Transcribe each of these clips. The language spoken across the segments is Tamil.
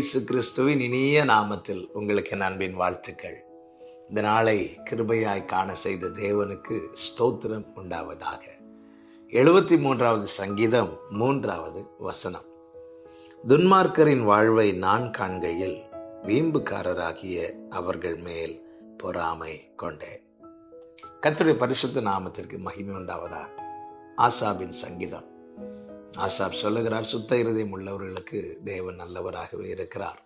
இயேசு கிறிஸ்துவின் இனிய நாமத்தில் உங்களுக்கு என் அன்பின் வாழ்த்துக்கள். இந்த நாளை கிருபையாய் காண செய்த தேவனுக்கு ஸ்தோத்திரம் உண்டாவதாக. 73வது சங்கீதம் 3வது வசனம். துன்மார்க்கரின் வாழ்வை நான் காண்கையில் வீம்புக்காரராகிய அவர்கள் மேல் பொறாமை கொண்டேன். கர்த்தருடைய பரிசுத்த நாமத்திற்கு மகிமை உண்டாவதாக. ஆசாபின் சங்கீதம். ஆசாப் சொல்லுகிறார், சுத்த இருதயம் உள்ளவர்களுக்கு தேவன் நல்லவராகவே இருக்கிறார்.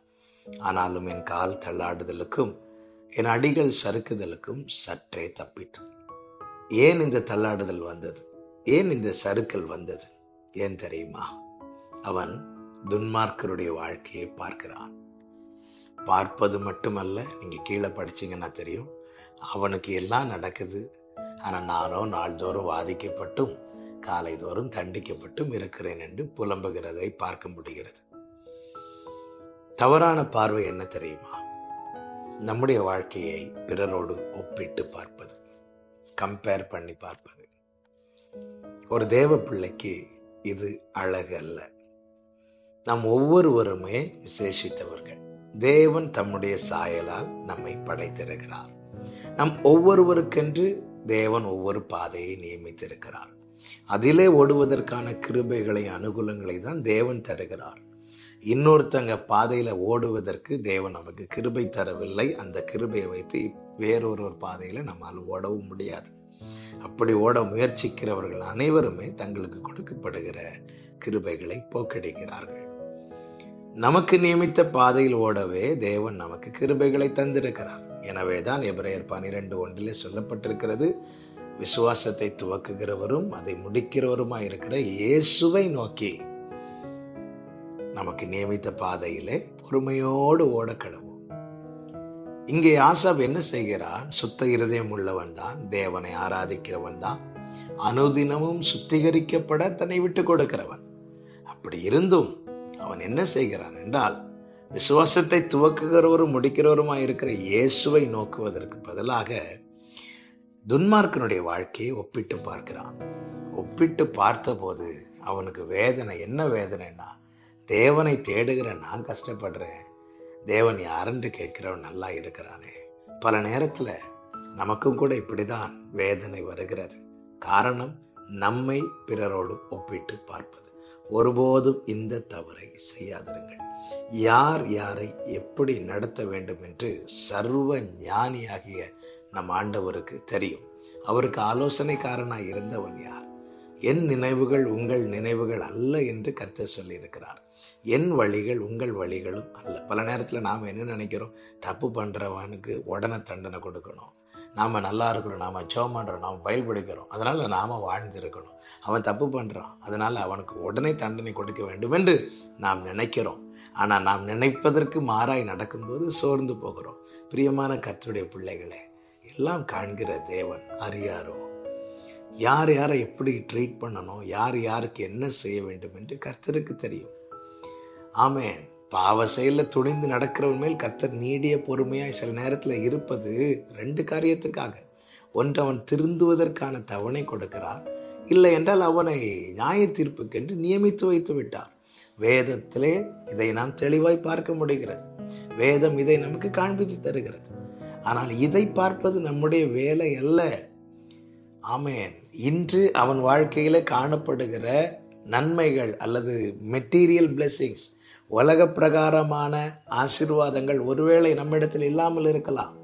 ஆனாலும் என் கால் தள்ளாடுதலுக்கும் என் அடிகள் சறுக்குதலுக்கும் சற்றே தப்பிற்று. ஏன் இந்த தள்ளாடுதல் வந்தது? ஏன் இந்த சறுக்கல் வந்தது? ஏன் தெரியுமா? அவன் துன்மார்க்கருடைய வாழ்க்கையை பார்க்கிறான். பார்ப்பது மட்டுமல்ல, நீங்க கீழே படிச்சீங்கன்னா தெரியும், அவனுக்கு எல்லாம் நடக்குது. ஆனால் நானோ நாள்தோறும் வாதிக்கப்பட்டும் காலை தோறும் தண்டிக்கப்பட்டும் இருக்கிறேன் என்று புலம்புகிறதை பார்க்க முடிகிறது. தவறான பார்வை என்ன தெரியுமா? நம்முடைய வாழ்க்கையை பிறரோடு ஒப்பிட்டு பார்ப்பது, கம்பேர் பண்ணி பார்ப்பது. ஒரு தேவ பிள்ளைக்கு இது அழகு அல்ல. நாம் ஒவ்வொருவருமே விசேஷித்தவர்கள். தேவன் தம்முடைய சாயலால் நம்மை படைத்திருக்கிறார். நம் ஒவ்வொருவருக்கென்று தேவன் ஒவ்வொரு பாதையை நியமித்திருக்கிறார். அதிலே ஓடுவதற்கான கிருபைகளை, அனுகூலங்களை தான் தேவன் தருகிறார். இன்னொருத்தங்க பாதையில ஓடுவதற்கு தேவன் நமக்கு கிருபை தரவில்லை. அந்த கிருபையை வைத்து வேறொரு பாதையில நம்மால் ஓடவும் முடியாது. அப்படி ஓட முயற்சிக்கிறவர்கள் அனைவருமே தங்களுக்கு கொடுக்கப்படுகிற கிருபைகளை போக்கடிக்கிறார்கள். நமக்கு நியமித்த பாதையில் ஓடவே தேவன் நமக்கு கிருபைகளை தந்திருக்கிறார். எனவேதான் எபிரேயர் 12:1 சொல்லப்பட்டிருக்கிறது, விசுவாசத்தை துவக்குகிறவரும் அதை முடிக்கிறவருமாய் இருக்கிற இயேசுவை நோக்கி நமக்கு நியமித்த பாதையிலே பொறுமையோடு ஓட கடவும். இங்கே ஆசாப் என்ன செய்கிறான்? சுத்த இருதயம் உள்ளவன் தான், தேவனை ஆராதிக்கிறவன் தான், அனுதினமும் சுத்திகரிக்கப்பட தன்னை விட்டு கொடுக்கிறவன். அப்படி இருந்தும் அவன் என்ன செய்கிறான் என்றால், விசுவாசத்தை துவக்குகிறவரும் முடிக்கிறவருமாய் இருக்கிற இயேசுவை நோக்குவதற்கு பதிலாக துன்மார்க்கனுடைய வாழ்க்கையை ஒப்பிட்டு பார்க்கிறான். ஒப்பிட்டு பார்த்தபோது அவனுக்கு வேதனை. என்ன வேதனைன்னா, தேவனை தேடுகிற நான் கஷ்டப்படுறேன், தேவன் யாரென்று கேட்கிறவன் நல்லா இருக்கிறானே. பல நேரத்தில் நமக்கும் கூட இப்படிதான் வேதனை வருகிறது. காரணம், நம்மை பிறரோடு ஒப்பிட்டு பார்ப்பது. ஒருபோதும் இந்த தவறை செய்யாதிருங்கள். யார் யாரை எப்படி நடத்த வேண்டும் என்று சர்வ ஞானியாகிய நம் ஆண்டவருக்கு தெரியும். அவருக்கு ஆலோசனைக்காரனாய் இருந்தவன் யார்? என் நினைவுகள் உங்கள் நினைவுகள் அல்ல என்று கர்த்தர் சொல்லியிருக்கிறார். என் வழிகள் உங்கள் வழிகளும் அல்ல. பல நேரத்தில் நாம் என்ன நினைக்கிறோம்? தப்பு பண்ணுறவனுக்கு உடனே தண்டனை கொடுக்கணும். நாம் நல்லா இருக்கிறோம், நாம் ஜெபம் பண்ணுறோம், நாம் பைபிள் படிக்கிறோம், அதனால் நாம் வாழ்ந்திருக்கணும். அவன் தப்பு பண்ணுறான், அதனால் அவனுக்கு உடனே தண்டனை கொடுக்க வேண்டும் என்று நாம் நினைக்கிறோம். ஆனால் நாம் நினைப்பதற்கு மாறாய் நடக்கும்போது சோர்ந்து போகிறோம். பிரியமான கர்த்தருடைய பிள்ளைகளே, எல்லாம் காண்கிற தேவன் அறியாரோ? யார் யாரை எப்படி ட்ரீட் பண்ணணும், யார் யாருக்கு என்ன செய்ய வேண்டும் என்று கர்த்தருக்கு தெரியும். ஆமென். பாவ செயலில் துணிந்து நடக்கிறவன் மேல் கர்த்தர் நீடிய பொறுமையாய் சில நேரத்தில் இருப்பது 2 காரியத்துக்காக. ஒன்று, அவன் திருந்துவதற்கான தவணை கொடுக்கிறார். இல்லை என்றால் அவனை நியாய தீர்ப்புக்கென்று நியமித்து வைத்து விட்டார். வேதத்திலே இதை நாம் தெளிவாய் பார்க்க முடிகிறது. வேதம் இதை நமக்கு காண்பித்து தருகிறது. ஆனால் இதை பார்ப்பது நம்முடைய வேலை அல்ல. ஆமென். இன்று அவன் வாழ்க்கையில காணப்படுகிற நன்மைகள் அல்லது மெட்டீரியல் பிளெஸிங்ஸ், உலக பிரகாரமான ஆசீர்வாதங்கள் ஒருவேளை நம்மிடத்தில் இல்லாமல் இருக்கலாம்.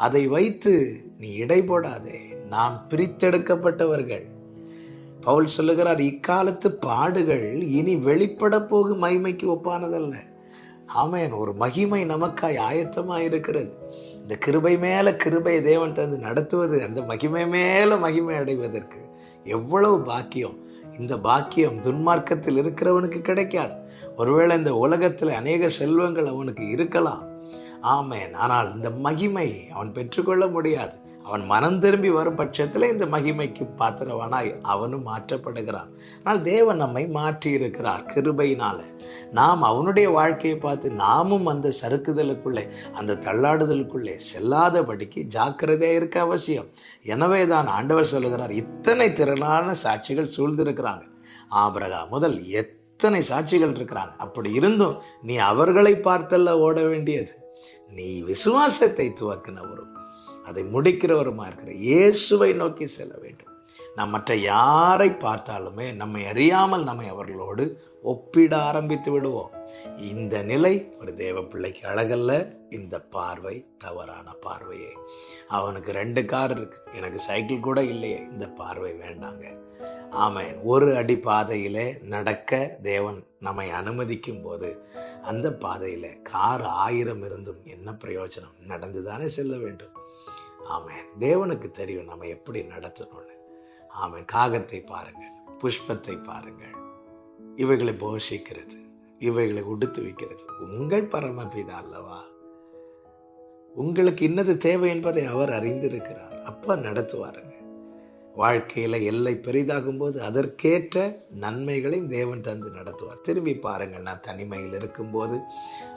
அதை வைத்து நீ இடை போடாதே. நாம் பிரித்தெடுக்கப்பட்டவர்கள். பவுல் சொல்லுகிறார், இக்காலத்து பாடுகள் இனி வெளிப்பட போகும் மகிமைக்கு ஒப்பானதல்ல. ஆமென். ஒரு மகிமை நமக்காய் ஆயத்தமாக இருக்கிறது. இந்த கிருபை மேல கிருபை தேவன் தந்து நடத்துவது, அந்த மகிமை மேல மகிமை அடைவதற்கு எவ்வளவு பாக்கியம். இந்த பாக்கியம் துன்மார்க்கத்தில் இருக்கிறவனுக்கு கிடைக்காது. ஒருவேளை இந்த உலகத்தில் அநேக செல்வங்கள் அவனுக்கு இருக்கலாம். ஆமென். ஆனால் இந்த மகிமை அவன் பெற்றுக்கொள்ள முடியாது. அவன் மனம் திரும்பி வரும் பட்சத்தில் இந்த மகிமைக்கு பாத்திரவானாய் அவனும் மாற்றப்படுகிறான். ஆனால் தேவன் நம்மை மாற்றி இருக்கிறார் கிருபையினால. நாம் அவனுடைய வாழ்க்கையை பார்த்து நாமும் அந்த சறுக்குதலுக்குள்ளே, அந்த தள்ளாடுதலுக்குள்ளே செல்லாதபடிக்கு ஜாக்கிரதையாக இருக்க அவசியம். எனவே தான் ஆண்டவர் சொல்லுகிறார், இத்தனை திரளான சாட்சிகள் சூழ்ந்திருக்கிறாங்க. ஆபிரகாம் முதல் எத்தனை சாட்சிகள் இருக்கிறாங்க. அப்படி இருந்தும் நீ அவர்களை பார்த்தல்ல ஓட வேண்டியது. நீ விசுவாசத்தை துவக்கினவரும் அதை முடிக்கிறவருமா இருக்கிற இயேசுவை நோக்கி செல்ல வேண்டும். நாம் மற்ற யாரை பார்த்தாலுமே நம்மை அறியாமல் நம்மை அவர்களோடு ஒப்பிட ஆரம்பித்து விடுவோம். இந்த நிலை ஒரு தேவ பிள்ளைக்கு அழகல்ல. இந்த பார்வை தவறான பார்வையே. அவனுக்கு 2 கார் இருக்கு, எனக்கு சைக்கிள் கூட இல்லையே, இந்த பார்வை வேண்டாங்க. ஆமென். ஒரு அடி பாதையிலே நடக்க தேவன் நம்மை அனுமதிக்கும் போது அந்த பாதையில கார் 1000 இருந்தும் என்ன பிரயோஜனம்? நடந்துதானே செல்ல வேண்டும். ஆமென். தேவனுக்கு தெரியும் நம்ம எப்படி நடத்தணும்னு. ஆமென். காகத்தை பாருங்கள், புஷ்பத்தை பாருங்கள், இவைகளை போஷிக்கிறது, இவைகளை உடுத்து வைக்கிறது உங்கள் பரமபிதா அல்லவா? உங்களுக்கு இன்னது தேவை என்பதை அவர் அறிந்திருக்கிறார். அப்ப நடத்துவாருங்க. வாழ்க்கையில எல்லை பெரிதாகும் போது அதற்கேற்ற நன்மைகளையும் தேவன் தந்து நடத்துவார். திரும்பி பாருங்கள், நான் தனிமையில் இருக்கும்போது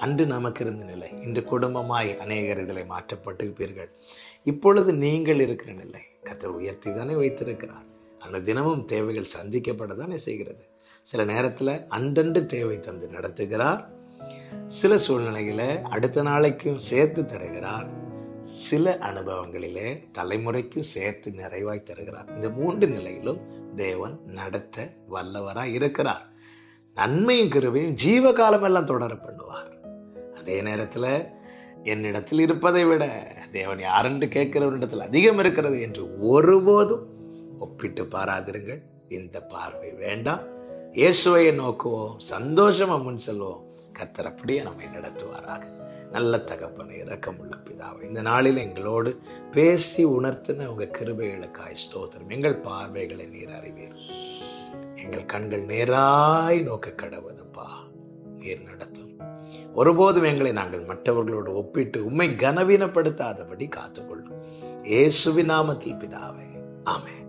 அன்று நமக்கு இருந்த நிலை, இன்று குடும்பமாய் அநேகர் இதில் மாற்றப்பட்டிருப்பீர்கள். இப்பொழுது நீங்கள் இருக்கிற நிலை கர்த்தர் உயர்த்தி தானே வைத்திருக்கிறார். அந்த தினமும் தேவைகள் சந்திக்கப்பட தானே செய்கிறது. சில நேரத்தில் அன்றன்று தேவை தந்து நடத்துகிறார். சில சூழ்நிலைகளை அடுத்த நாளைக்கும் சேர்த்து தருகிறார். சில அனுபவங்களிலே தலைமுறைக்கும் சேர்த்து நிறைவாய் தருகிறார். இந்த 3 நிலையிலும் தேவன் நடத்த வல்லவராய் இருக்கிறார். நன்மையும் கிருபையும் ஜீவகாலம் எல்லாம் தொடர பண்ணுவார். அதே நேரத்தில் என்னிடத்தில் இருப்பதை விட தேவன் யாரென்று கேட்கிறவரிடத்தில் அதிகம் இருக்கிறது என்று ஒருபோதும் ஒப்பிட்டு பாராதிருங்கள். இந்த பார்வை வேண்டாம். இயேசுவை நோக்குவோம், சந்தோஷமா முன் செல்வோம். கர்த்தர் அப்படியே நம்மை நடத்துவாராக. நல்ல தகப்பனை, இரக்கமுள்ள பிதாவை, இந்த நாளில் எங்களோடு பேசி உணர்த்தின உங்க கிருபைகளுக்காய் ஸ்தோத்திரம். எங்கள் பார்வைகளை நீர் அறிவீர். எங்கள் கண்கள் நேராய் நோக்க கடவுதப்பா. நீர் நடத்தும். ஒருபோதும் எங்களை நாங்கள் மற்றவர்களோடு ஒப்பிட்டு உம்மை கனவீனப்படுத்தாதபடி காத்துக்கொள்ளும். இயேசுவின் நாமத்தில் பிதாவே, ஆமென்.